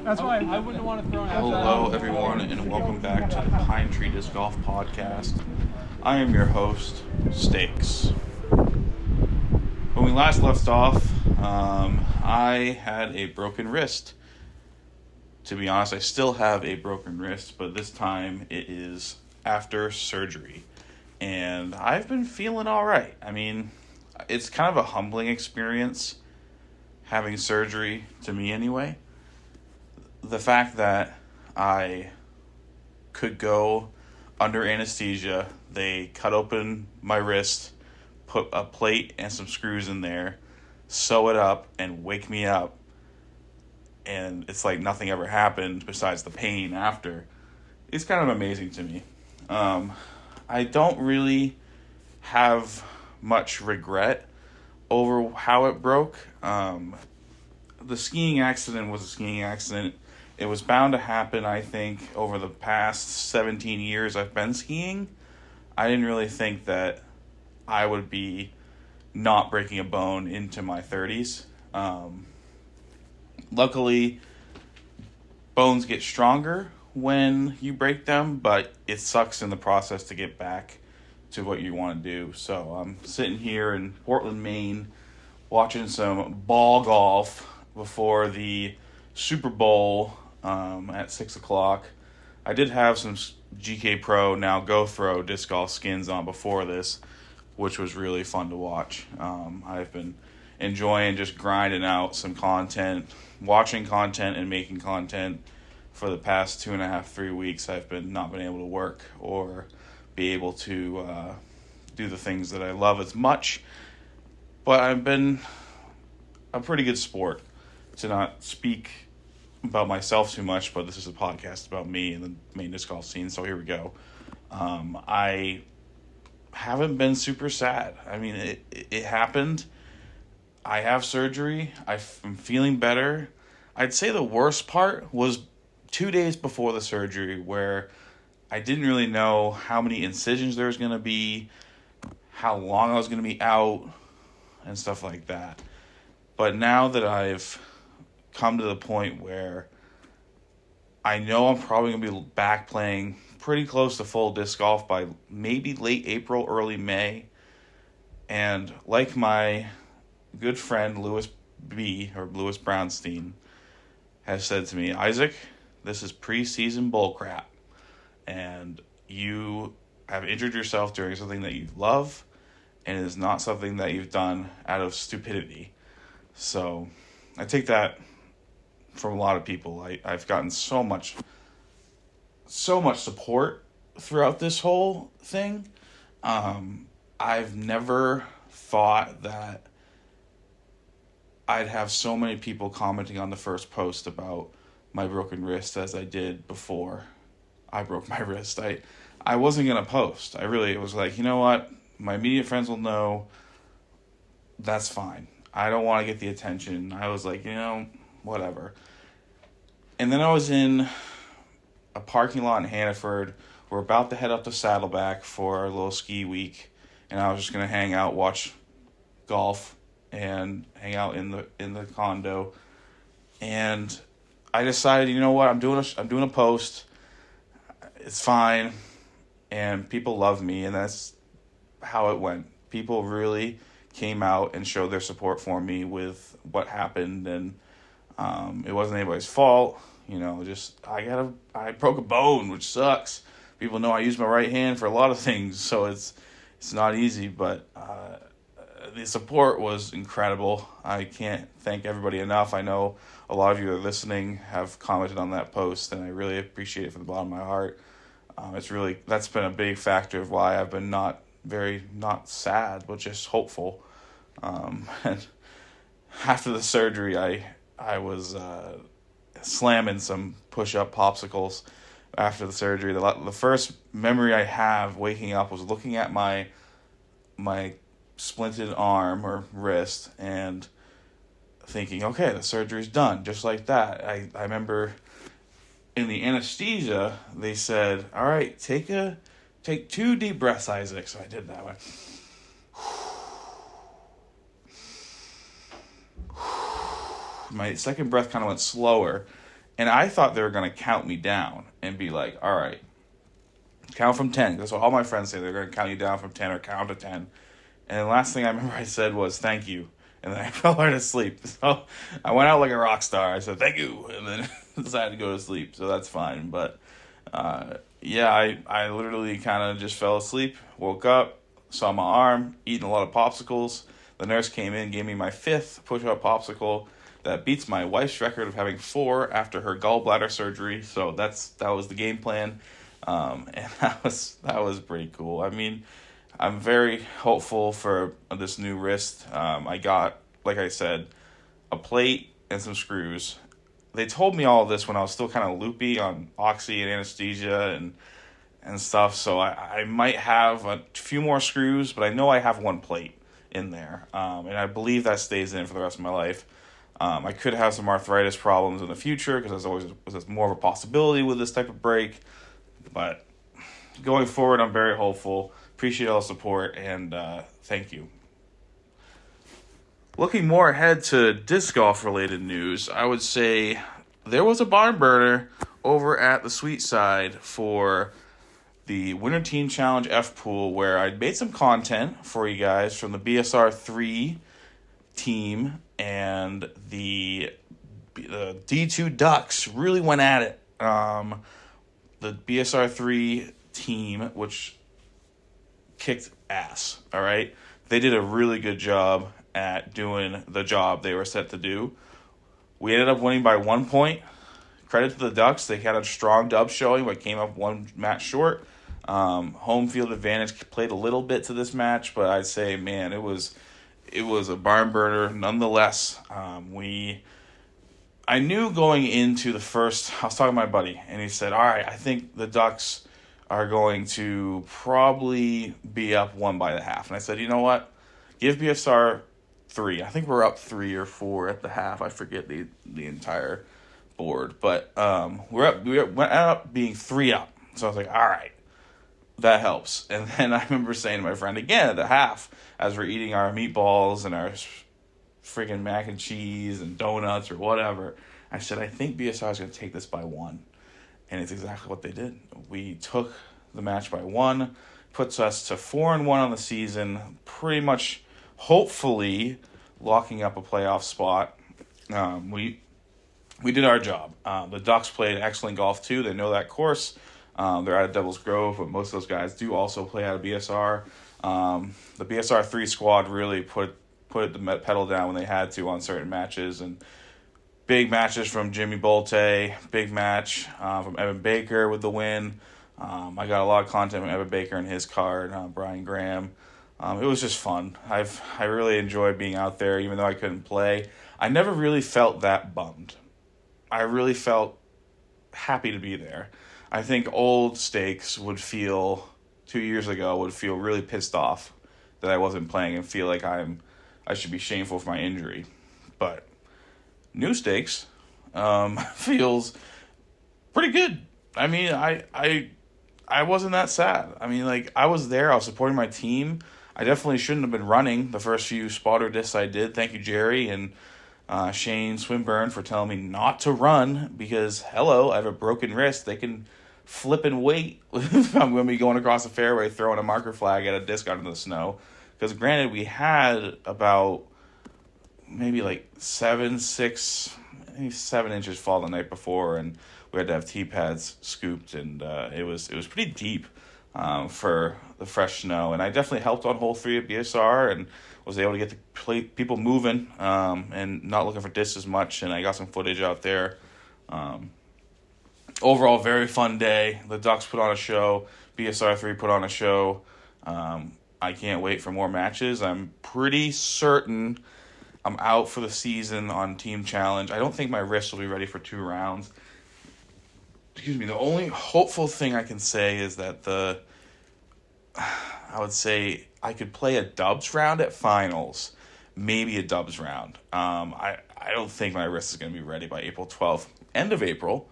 That's why I wouldn't want to throw an Hello, everyone, and welcome back to the Pine Tree Disc Golf Podcast. I am your host, Stakes. When we last left off, I had a broken wrist. To be honest, I still have a broken wrist, but this time it is after surgery. And I've been feeling all right. I mean, it's kind of a humbling experience having surgery, to me anyway. The fact that I could go under anesthesia, they cut open my wrist, put a plate and some screws in there, sew it up, and wake me up. And it's like nothing ever happened besides the pain after. It's kind of amazing to me. I don't really have much regret over how it broke. The skiing accident was a skiing accident. It was bound to happen, I think, over the past 17 years I've been skiing. I didn't really think that I would be not breaking a bone into my 30s. Luckily, bones get stronger when you break them, but it sucks in the process to get back to what you want to do. So I'm sitting here in Portland, Maine, watching some ball golf before the Super Bowl at 6 o'clock. I did have some GK Pro, now GoPro disc golf skins on before this, which was really fun to watch. I've been enjoying just grinding out some content, watching content and making content for the past 2.5-3 weeks. I've not been able to work or be able to do the things that I love as much, but I've been a pretty good sport to not speak about myself too much, but this is a podcast about me and the main disc golf scene, so here we go. I haven't been super sad. I mean, it happened. I have surgery. I'm feeling better. I'd say the worst part was 2 days before the surgery, where I didn't really know how many incisions there was going to be, how long I was going to be out, and stuff like that. But now that I've come to the point where I know I'm probably going to be back playing pretty close to full disc golf by maybe late April, early May, and like my good friend Lewis Brownstein has said to me, Isaac, this is preseason bullcrap, and you have injured yourself doing something that you love, and it is not something that you've done out of stupidity. So I take that from a lot of people. I've gotten so much support throughout this whole thing. I've never thought that I'd have so many people commenting on the first post about my broken wrist as I did before I broke my wrist. I wasn't going to post. I really was like, you know what? My immediate friends will know. That's fine. I don't want to get the attention. I was like, whatever. And then I was in a parking lot in Hannaford. We're about to head up to Saddleback for our little ski week. And I was just going to hang out, watch golf, and hang out in the condo. And I decided, you know what, I'm doing a post. It's fine. And people love me, and that's how it went. People really came out and showed their support for me with what happened, and it wasn't anybody's fault. I broke a bone, which sucks. People know I use my right hand for a lot of things, so it's not easy, but the support was incredible. I can't thank everybody enough. I know a lot of you that are listening have commented on that post, and I really appreciate it from the bottom of my heart. That's been a big factor of why I've been not sad, but just hopeful. And after the surgery, I was slamming some push-up popsicles after the surgery. The first memory I have waking up was looking at my splinted arm or wrist and thinking, okay, the surgery's done, just like that. I remember in the anesthesia, they said, all right, take 2 deep breaths, Isaac. So I did that one. My second breath kind of went slower, And I thought they were going to count me down and be like, all right, count from 10. That's what all my friends say. They're going to count you down from 10 or count to 10. And the last thing I remember I said was, thank you. And then I fell right asleep. So I went out like a rock star. I said, thank you. And then decided to go to sleep. So that's fine. But yeah, I literally kind of just fell asleep, woke up, saw my arm, eating a lot of popsicles. The nurse came in, gave me my 5th push-up popsicle. That beats my wife's record of having 4 after her gallbladder surgery. So that was the game plan. And that was pretty cool. I mean, I'm very hopeful for this new wrist. I got, like I said, a plate and some screws. They told me all of this when I was still kind of loopy on oxy and anesthesia and stuff. So I might have a few more screws, but I know I have one plate in there. And I believe that stays in for the rest of my life. I could have some arthritis problems in the future because there's more of a possibility with this type of break. But going forward, I'm very hopeful. Appreciate all the support, and thank you. Looking more ahead to disc golf related news, I would say there was a barn burner over at the Sweet Side for the Winter Team Challenge F Pool, where I'd made some content for you guys from the BSR 3 team, and the D2 Ducks really went at it. The BSR 3 team, which kicked ass, all right? They did a really good job at doing the job they were set to do. We ended up winning by 1 point. Credit to the Ducks. They had a strong dub showing, but came up one match short. Home field advantage played a little bit to this match, but I'd say, man, it was a barn burner nonetheless. I knew going into the first, I was talking to my buddy, and he said, all right, I think the Ducks are going to probably be up 1 by the half. And I said, you know what? Give BSR 3. I think we're up 3 or 4 at the half. I forget the entire board. But we went up being 3 up. So I was like, all right, that helps. And then I remember saying to my friend again at the half, as we're eating our meatballs and our freaking mac and cheese and donuts or whatever, I said, I think BSR is going to take this by 1. And it's exactly what they did. We took the match by 1, puts us to 4-1 on the season, pretty much hopefully locking up a playoff spot. We did our job. The Ducks played excellent golf too. They know that course. They're out of Devil's Grove, but most of those guys do also play out of BSR. The BSR 3 squad really put the pedal down when they had to on certain matches, and big matches from Jimmy Bolte, big match from Evan Baker with the win. I got a lot of content from Evan Baker and his card, Brian Graham. It was just fun. I really enjoyed being out there, even though I couldn't play. I never really felt that bummed. I really felt happy to be there. I think old Stakes 2 years ago would feel really pissed off that I wasn't playing and feel like I should be shameful for my injury. But new Stakes feels pretty good. I mean, I wasn't that sad. I mean, like, I was there. I was supporting my team. I definitely shouldn't have been running the first few spotter discs I did. Thank you, Jerry and Shane Swinburne, for telling me not to run because, hello, I have a broken wrist. They can flip and wait if I'm going to be going across the fairway throwing a marker flag at a disc out in the snow. Because granted, we had about maybe like 7 inches fall the night before, and we had to have T-pads scooped, and it was pretty deep for the fresh snow. And I definitely helped on hole 3 at BSR and was able to get the people moving and not looking for discs as much, and I got some footage out there. Overall, very fun day. The Ducks put on a show. BSR 3 put on a show. I can't wait for more matches. I'm pretty certain I'm out for the season on Team Challenge. I don't think my wrist will be ready for 2 rounds. Excuse me. The only hopeful thing I can say is that I would say I could play a dubs round at finals, maybe a dubs round. I don't think my wrist is going to be ready by April 12th. End of April.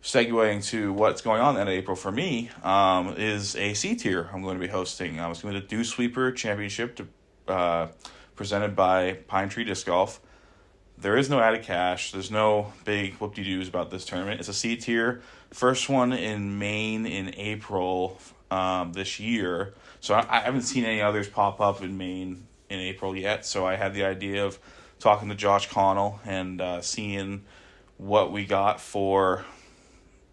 Segueing to what's going on in April for me is a C-tier I'm going to be hosting. It's going to be the Dew Sweeper Championship presented by Pine Tree Disc Golf. There is no added cash. There's no big whoop-de-doos about this tournament. It's a C tier. First one in Maine in April this year. So I haven't seen any others pop up in Maine in April yet. So I had the idea of talking to Josh Connell and seeing what we got for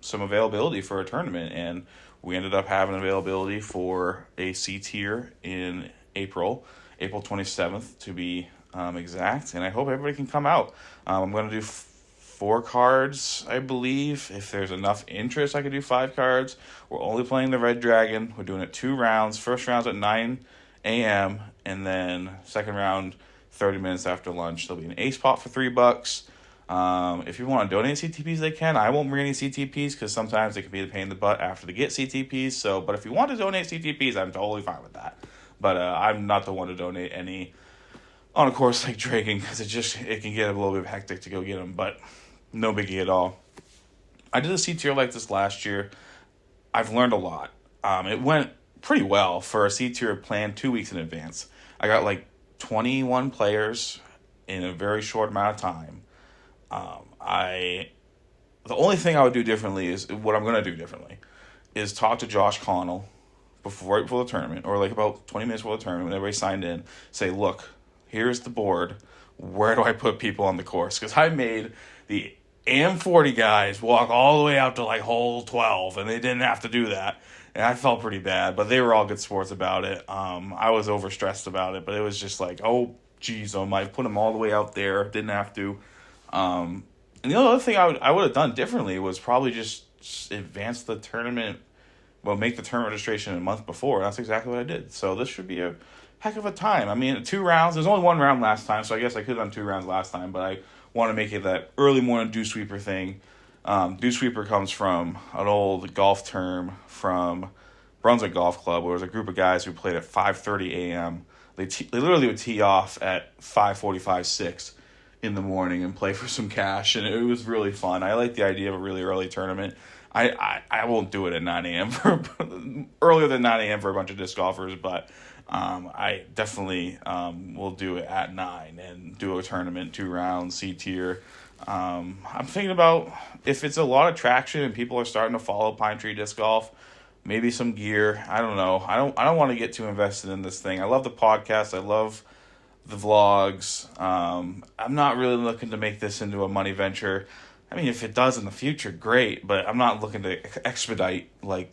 some availability for a tournament. And we ended up having availability for a C tier in April 27th to be exact. And I hope everybody can come out. I'm going to do 4 cards, I believe. If there's enough interest, I could do 5 cards. We're only playing the Red Dragon. We're doing it 2 rounds. First round's at 9 a.m. and then second round 30 minutes after lunch. There'll be an ace pot for $3. If you want to donate CTPs, they can. I won't bring any CTPs because sometimes it can be a pain in the butt after they get CTPs. So, but if you want to donate CTPs, I'm totally fine with that. But I'm not the one to donate any on a course like Dragon because it can get a little bit hectic to go get them. But no biggie at all. I did a C tier like this last year. I've learned a lot. It went pretty well for a C tier planned 2 weeks in advance. I got like 21 players in a very short amount of time. The only thing I would do differently is what I'm going to do differently is talk to Josh Connell right before the tournament, or like about 20 minutes before the tournament when everybody signed in, say, look, here's the board. Where do I put people on the course? Because I made the AM40 guys walk all the way out to like hole 12, and they didn't have to do that. And I felt pretty bad, but they were all good sports about it. I was overstressed about it, but it was just like, oh, geez, I put them all the way out there. Didn't have to. And the other thing I would have done differently was probably just advance the tournament, make the tournament registration a month before. That's exactly what I did. So this should be a heck of a time. I mean, 2 rounds. There's only 1 round last time, so I guess I could have done 2 rounds last time, but I want to make it that early morning dew sweeper thing. Dew sweeper comes from an old golf term from Brunswick Golf Club, where there was a group of guys who played at 5:30 a.m. They literally would tee off at 5:45, 6 in the morning and play for some cash, and it was really fun. I like the idea of a really early tournament. I won't do it at 9 a.m. earlier than 9 a.m. for a bunch of disc golfers, but I definitely will do it at 9 and do a tournament, 2 rounds, C tier. I'm thinking about if it's a lot of traction and people are starting to follow Pine Tree Disc Golf, maybe some gear. I don't know. I don't want to get too invested in this thing. I love the podcast. I love the vlogs. I'm not really looking to make this into a money venture. I mean, if it does in the future, great, but I'm not looking to expedite like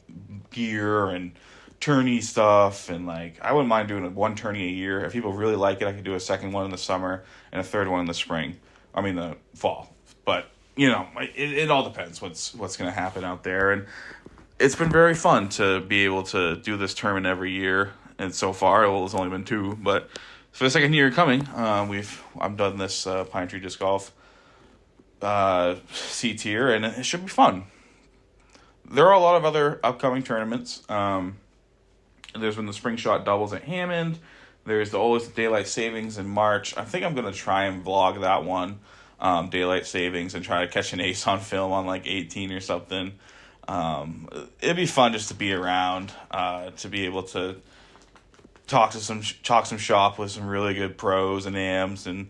gear and tourney stuff, and like I wouldn't mind doing 1 tourney a year. If people really like it, I could do a second one in the summer and a third one in the spring. I mean the fall. But it all depends what's going to happen out there, and it's been very fun to be able to do this tournament every year. And so far, it's only been 2, but for the second year coming, I've done this Pine Tree Disc Golf C tier, and it should be fun. There are a lot of other upcoming tournaments. There's been the Spring Shot Doubles at Hammond. There's always Daylight Savings in March. I think I'm going to try and vlog that one, Daylight Savings, and try to catch an ace on film on like 18 or something. It'd be fun just to be around, to be able to talk some shop with some really good pros and AMs, and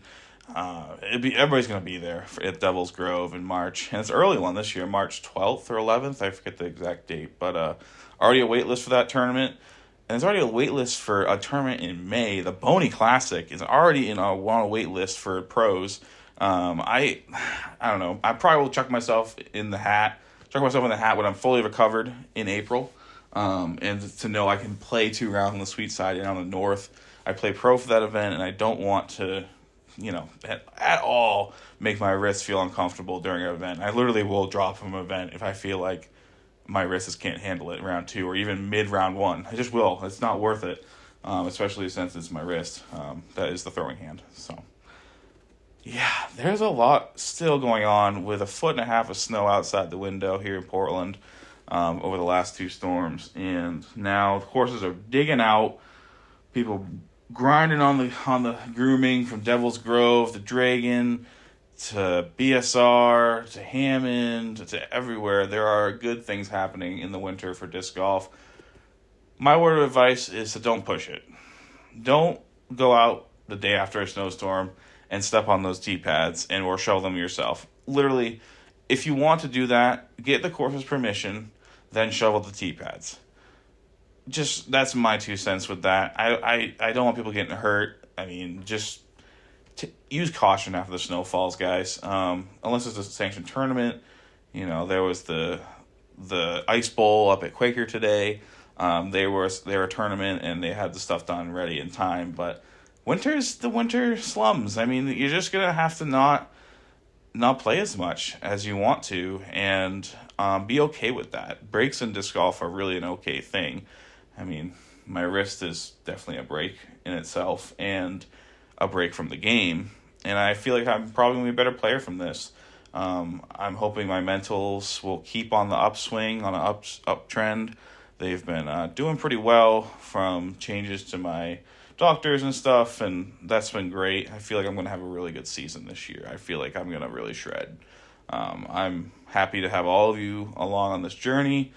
everybody's going to be there at Devil's Grove in March. And it's an early one this year, March 12th or 11th. I forget the exact date, but already a wait list for that tournament. And there's already a wait list for a tournament in May. The Boney Classic is already on a wait list for pros. I don't know. I probably will chuck myself in the hat when I'm fully recovered in April. And to know I can play 2 rounds on the sweet side and on the north. I play pro for that event, and I don't want to, at all make my wrist feel uncomfortable during an event. I literally will drop from an event if I feel like my wrists can't handle it in round 2 or even mid round 1. I just will. It's not worth it, especially since it's my wrist. That is the throwing hand. So, yeah, there's a lot still going on with 1.5 feet of snow outside the window here in Portland over the last 2 storms. And now the courses are digging out. People grinding on the grooming from Devil's Grove to Dragon to BSR, to Hammond, to everywhere. There are good things happening in the winter for disc golf. My word of advice is to don't push it. Don't go out the day after a snowstorm and step on those tee pads and or shovel them yourself. Literally, if you want to do that, get the course's permission, then shovel the tee pads. Just, that's my 2 cents with that. I don't want people getting hurt. I mean, just use caution after the snow falls, guys. Unless it's a sanctioned tournament. You know, there was the Ice Bowl up at Quaker today. They were a tournament and they had the stuff done ready in time. But winter's the winter slums. I mean, you're just gonna have to not play as much as you want to, and be okay with that. Breaks in disc golf are really an okay thing. I mean, my wrist is definitely a break in itself and a break from the game, and I feel like I'm probably going to be a better player from this. I'm hoping my mentals will keep on the upswing, on an uptrend. They've been doing pretty well from changes to my doctors and stuff, and that's been great. I feel like I'm going to have a really good season this year. I feel like I'm going to really shred. I'm happy to have all of you along on this journey,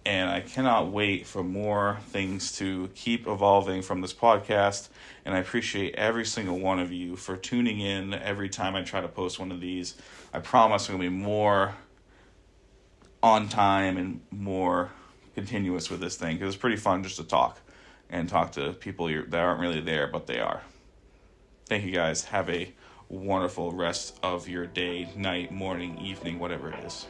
and I cannot wait for more things to keep evolving from this podcast. And I appreciate every single one of you for tuning in every time I try to post one of these. I promise I'm going to be more on time and more continuous with this thing, because it's pretty fun just to talk to people that aren't really there, but they are. Thank you guys. Have a wonderful rest of your day, night, morning, evening, whatever it is.